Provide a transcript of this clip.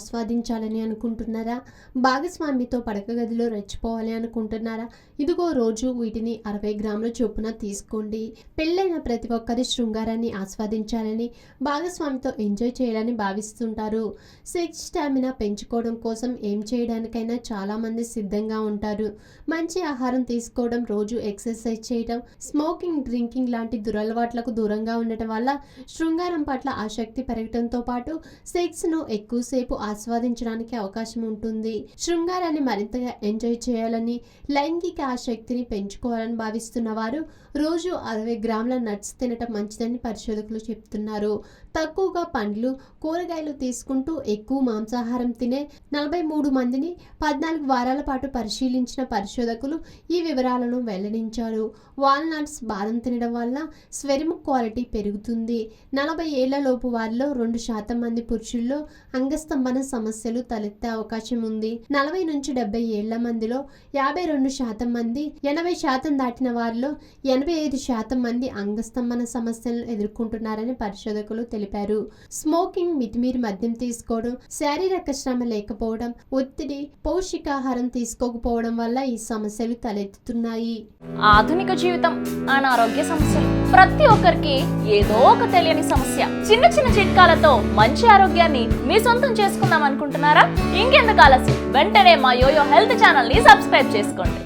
ఆస్వాదించాలని అనుకుంటున్నారా? భాగస్వామితో పడక గదిలో రెచ్చిపోవాలి అనుకుంటున్నారా? ఇదిగో రోజు వీటిని 60 గ్రాముల చొప్పున తీసుకోండి. పెళ్ళైన ప్రతి ఒక్కరి శృంగారాన్ని ఆస్వాదించాలని, భాగస్వామితో ఎంజాయ్ చేయాలని భావిస్తుంటారు. సెక్స్ స్టామినా పెంచుకోవడం కోసం ఏం చేయడానికైనా చాలామంది సిద్ధంగా ఉంటారు. మంచి ఆహారం తీసుకోవడం, రోజు ఎక్సర్సైజ్ చేయడం, స్మోకింగ్, డ్రింకింగ్ లాంటి దురలవాట్లకు దూరంగా ఉండటం వల్ల శృంగారం పట్ల ఆసక్తి పెరగడంతో పాటు సెక్స్ను ఎక్కువసేపు ఆస్వాదించడానికి అవకాశం ఉంటుంది. శృంగారాన్ని మరింతగా ఎంజాయ్ చేయాలని, లైంగిక ఆసక్తిని పెంచుకోవాలని భావిస్తున్న వారు రోజు 60 గ్రాముల నట్స్ తినటం మంచిదని పరిశోధకులు చెప్తున్నారు. తక్కువగా పండ్లు, కూరగాయలు తీసుకుంటూ ఎక్కువ మాంసాహారం తినే 43 మందిని 14 వారాల పాటు పరిశీలించిన పరిశోధకులు ఈ వివరాలను వెల్లడించారు. వాల్నట్స్, బాదం తినడం వల్ల స్వెరిమ్ క్వాలిటీ పెరుగుతుంది. 40 ఏళ్లలోపు వారిలో 2% మంది పురుషుల్లో అంగస్తంభన సమస్యలు తలెత్తే అవకాశం ఉంది. 40 నుంచి 70 ఏళ్ల మందిలో 52% మంది, 80% దాటిన వారిలో 85% మంది అంగస్తంభన సమస్యలను ఎదుర్కొంటున్నారని పరిశోధకులు తెలిపారు. స్మోకింగ్, మితిమీరి మద్యం తీసుకోవడం, శారీరక శ్రమ లేకపోవడం, ఒత్తిడి, పౌష్టికాహారం తీసుకోకపోవడం వల్ల ఈ సమస్యలు తలెత్తుతున్నాయి. ఆధునిక జీవితం, అనారోగ్య సమస్యలు ప్రతి ఒక్కరికి ఏదో ఒక తెలియని సమస్య. చిన్న చిన్న చిట్కాలతో మంచి ఆరోగ్యాన్ని మీ సొంతం చేసుకుందాం అనుకుంటున్నారా? ఇంకెందుకు ఆలస్యం, వెంటనే మా యోయో హెల్త్ ఛానల్ ని సబ్స్క్రైబ్ చేసుకోండి.